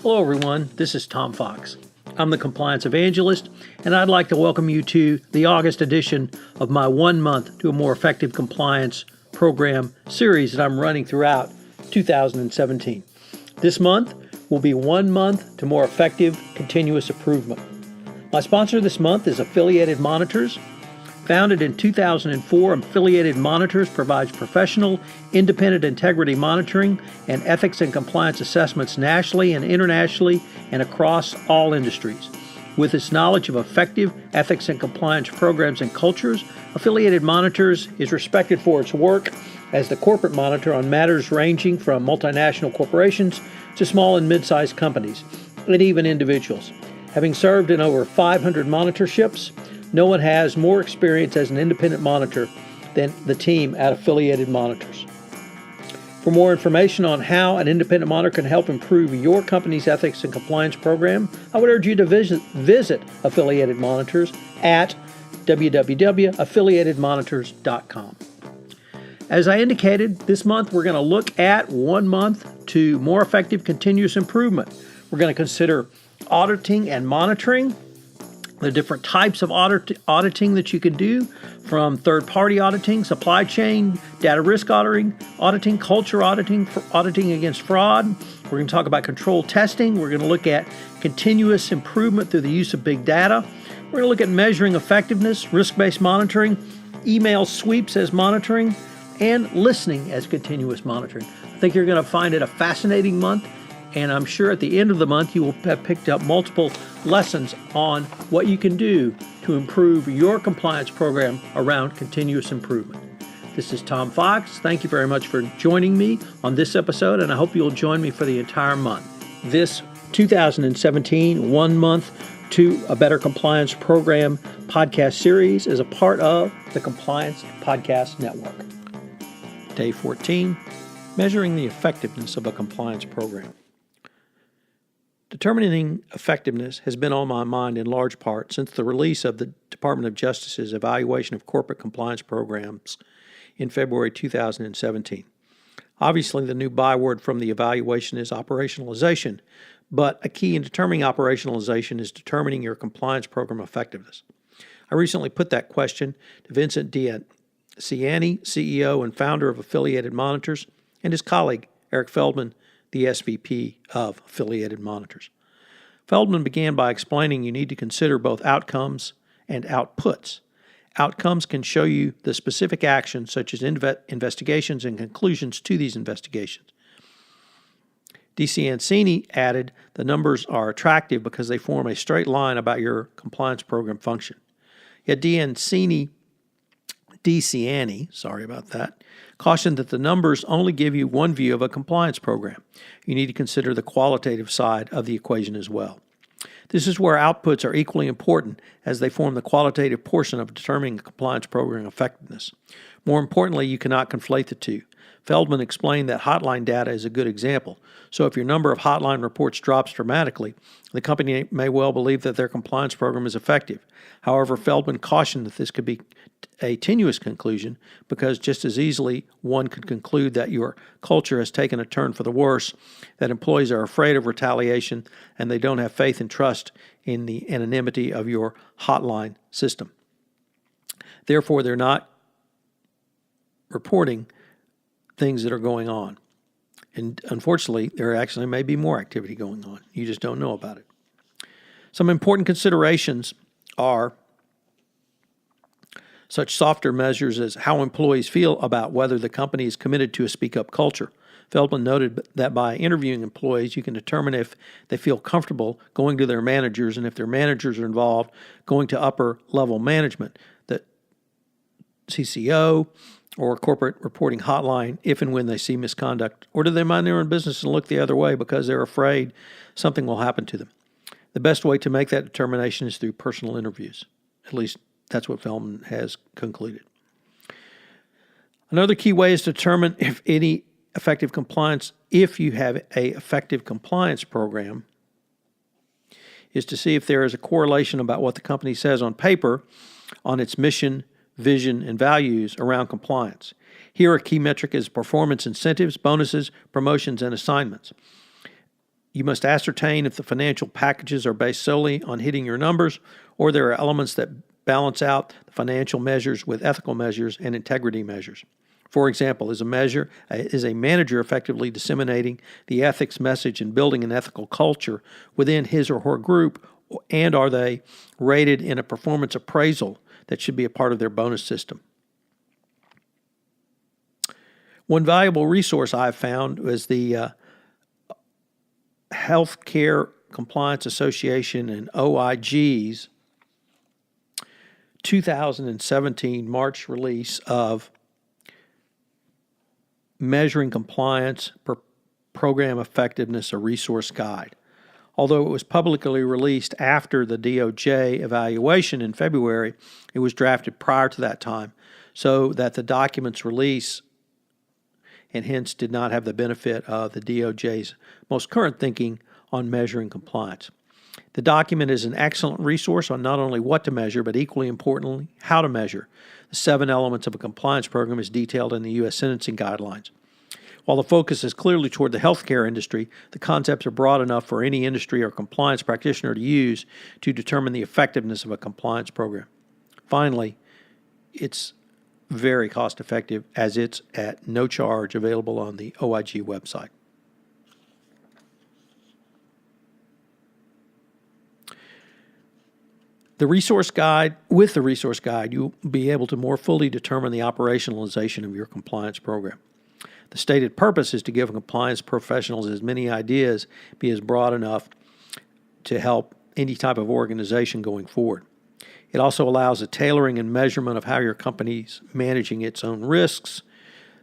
Hello everyone, this is Tom Fox. I'm the Compliance Evangelist, and I'd like to welcome you to the August edition of my 1 month to a more effective compliance program series that I'm running throughout 2017. This month will be 1 month to more effective continuous improvement. My sponsor this month is Affiliated Monitors. Founded in 2004, Affiliated Monitors provides professional, independent integrity monitoring and ethics and compliance assessments nationally and internationally and across all industries. With its knowledge of effective ethics and compliance programs and cultures, Affiliated Monitors is respected for its work as the corporate monitor on matters ranging from multinational corporations to small and mid-sized companies, and even individuals. Having served in over 500 monitorships, no one has more experience as an independent monitor than the team at Affiliated Monitors. For more information on how an independent monitor can help improve your company's ethics and compliance program, I would urge you to visit Affiliated Monitors at www.affiliatedmonitors.com. As I indicated, this month we're going to look at 1 month to more effective continuous improvement. We're going to consider auditing and monitoring, the different types of auditing that you can do, from third-party auditing, supply chain, data risk auditing, culture auditing, auditing against fraud. We're going to talk about control testing. We're going to look at continuous improvement through the use of big data. We're going to look at measuring effectiveness, risk-based monitoring, email sweeps as monitoring, and listening as continuous monitoring. I think you're going to find it a fascinating month, and I'm sure at the end of the month you will have picked up multiple lessons on what you can do to improve your compliance program around continuous improvement. This is Tom Fox. Thank you very much for joining me on this episode, and I hope you'll join me for the entire month. This 2017 1 month to a better compliance program podcast series is a part of the Compliance Podcast Network. Day 14, measuring the effectiveness of a compliance program. Determining effectiveness has been on my mind in large part since the release of the Department of Justice's evaluation of corporate compliance programs in February 2017. Obviously, the new byword from the evaluation is operationalization, but a key in determining operationalization is determining your compliance program effectiveness. I recently put that question to Vincent Ciani, CEO and founder of Affiliated Monitors, and his colleague, Eric Feldman, the SVP of Affiliated Monitors. Feldman began by explaining you need to consider both outcomes and outputs. Outcomes can show you the specific actions, such as investigations and conclusions to these investigations. Ciani added, the numbers are attractive because they form a straight line about your compliance program function. Yet Ciani, cautioned that the numbers only give you one view of a compliance program. You need to consider the qualitative side of the equation as well. This is where outputs are equally important, as they form the qualitative portion of determining a compliance program effectiveness. More importantly, you cannot conflate the two. Feldman explained that hotline data is a good example. So if your number of hotline reports drops dramatically, the company may well believe that their compliance program is effective. However, Feldman cautioned that this could be a tenuous conclusion because just as easily one could conclude that your culture has taken a turn for the worse, that employees are afraid of retaliation, and they don't have faith and trust in the anonymity of your hotline system. Therefore, they're not reporting things that are going on. And unfortunately, there actually may be more activity going on. You just don't know about it. Some important considerations are such softer measures as how employees feel about whether the company is committed to a speak-up culture. Feldman noted that by interviewing employees, you can determine if they feel comfortable going to their managers, and if their managers are involved, going to upper-level management, the CCO, or corporate reporting hotline if and when they see misconduct, or do they mind their own business and look the other way because they're afraid something will happen to them? The best way to make that determination is through personal interviews. At least that's what Feldman has concluded. Another key way is to determine if you have a effective compliance program, is to see if there is a correlation about what the company says on paper on its mission, vision, and values around compliance. Here, a key metric is performance incentives, bonuses, promotions, and assignments. You must ascertain if the financial packages are based solely on hitting your numbers, or there are elements that balance out the financial measures with ethical measures and integrity measures. For example, is a manager effectively disseminating the ethics message and building an ethical culture within his or her group, and are they rated in a performance appraisal that should be a part of their bonus system? One valuable resource I've found was the Healthcare Compliance Association and OIG's 2017 March release of Measuring Compliance Program Effectiveness, a Resource Guide. Although it was publicly released after the DOJ evaluation in February, it was drafted prior to that time, so that the document's release and hence did not have the benefit of the DOJ's most current thinking on measuring compliance. The document is an excellent resource on not only what to measure, but equally importantly, how to measure. The 7 elements of a compliance program is detailed in the U.S. Sentencing Guidelines. While the focus is clearly toward the healthcare industry, the concepts are broad enough for any industry or compliance practitioner to use to determine the effectiveness of a compliance program. Finally, it's very cost effective as it's at no charge, available on the OIG website. With the resource guide, you'll be able to more fully determine the operationalization of your compliance program. The stated purpose is to give compliance professionals as many ideas, be as broad enough to help any type of organization going forward. It also allows a tailoring and measurement of how your company's managing its own risks.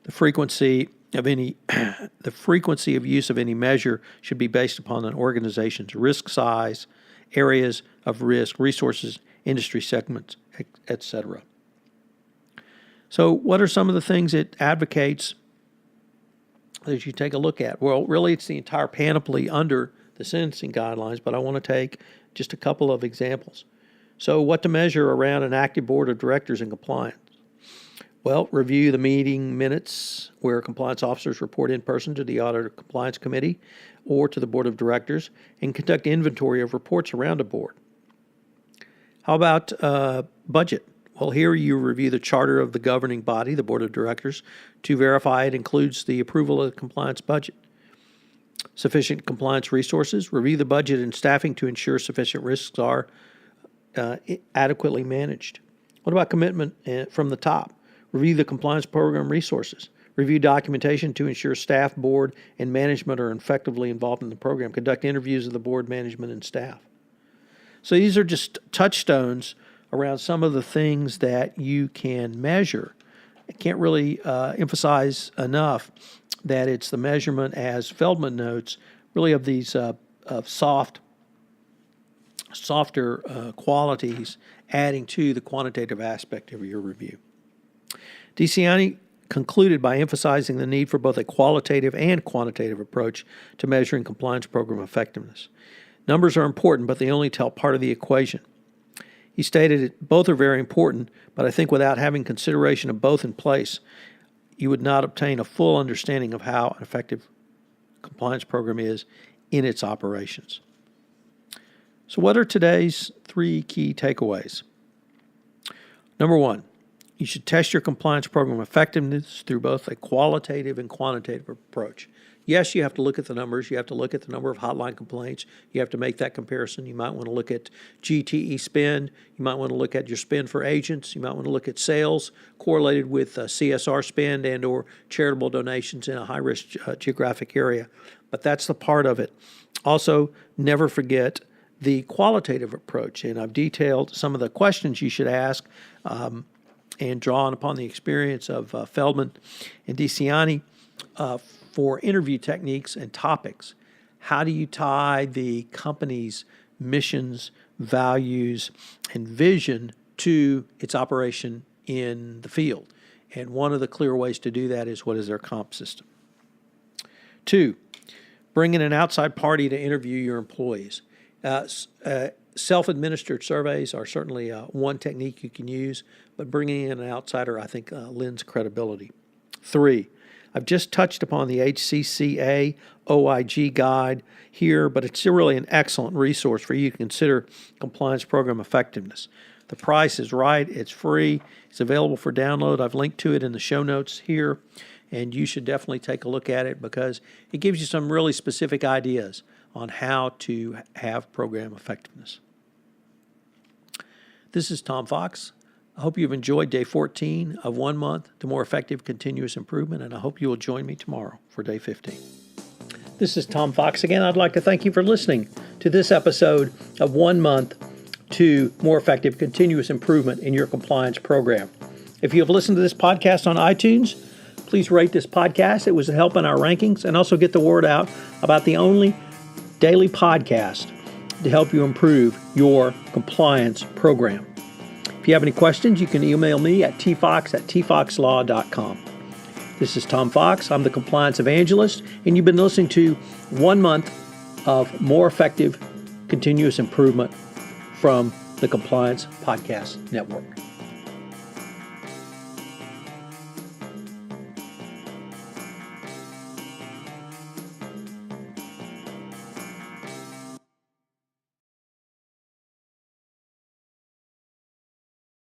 The frequency of use of any measure should be based upon an organization's risk size, areas of risk, resources, industry segments, etc. So what are some of the things it advocates that you take a look at? Well, really, it's the entire panoply under the sentencing guidelines, but I want to take just a couple of examples. So what to measure around an active board of directors in compliance? Well, review the meeting minutes where compliance officers report in person to the Audit or Compliance Committee or to the Board of Directors, and conduct inventory of reports around a board. How about budget? Well, here you review the charter of the governing body, the Board of Directors, to verify it includes the approval of the compliance budget. Sufficient compliance resources. Review the budget and staffing to ensure sufficient risks are adequately managed. What about commitment from the top? Review the compliance program resources. Review documentation to ensure staff, board, and management are effectively involved in the program. Conduct interviews of the board, management, and staff. So these are just touchstones around some of the things that you can measure. I can't really emphasize enough that it's the measurement, as Feldman notes, really of these softer qualities adding to the quantitative aspect of your review. DeCiani concluded by emphasizing the need for both a qualitative and quantitative approach to measuring compliance program effectiveness. Numbers are important, but they only tell part of the equation. He stated that both are very important, but I think without having consideration of both in place, you would not obtain a full understanding of how an effective compliance program is in its operations. So what are today's 3 key takeaways? Number 1, you should test your compliance program effectiveness through both a qualitative and quantitative approach. Yes, you have to look at the numbers. You have to look at the number of hotline complaints. You have to make that comparison. You might want to look at GTE spend. You might want to look at your spend for agents. You might want to look at sales correlated with CSR spend and or charitable donations in a high-risk geographic area. But that's the part of it. Also, never forget the qualitative approach. And I've detailed some of the questions you should ask and drawn upon the experience of Feldman and DeCiani for interview techniques and topics. How do you tie the company's missions, values, and vision to its operation in the field? And one of the clear ways to do that is, what is their comp system? 2, bring in an outside party to interview your employees. Self-administered surveys are certainly one technique you can use, but bringing in an outsider, I think, lends credibility. 3, I've just touched upon the HCCA OIG guide here, but it's really an excellent resource for you to consider compliance program effectiveness. The price is right. It's free. It's available for download. I've linked to it in the show notes here, and you should definitely take a look at it because it gives you some really specific ideas on how to have program effectiveness. This is Tom Fox. I hope you've enjoyed day 14 of 1 month to more effective continuous improvement, and I hope you will join me tomorrow for day 15. This is Tom Fox again. I'd like to thank you for listening to this episode of 1 month to more effective continuous improvement in your compliance program. If you have listened to this podcast on iTunes, please rate this podcast. It was a help in our rankings, and also get the word out about the only daily podcast to help you improve your compliance program. If you have any questions, you can email me at tfox@tfoxlaw.com. This is Tom Fox. I'm the Compliance Evangelist, and you've been listening to 1 month of more effective continuous improvement from the Compliance Podcast Network.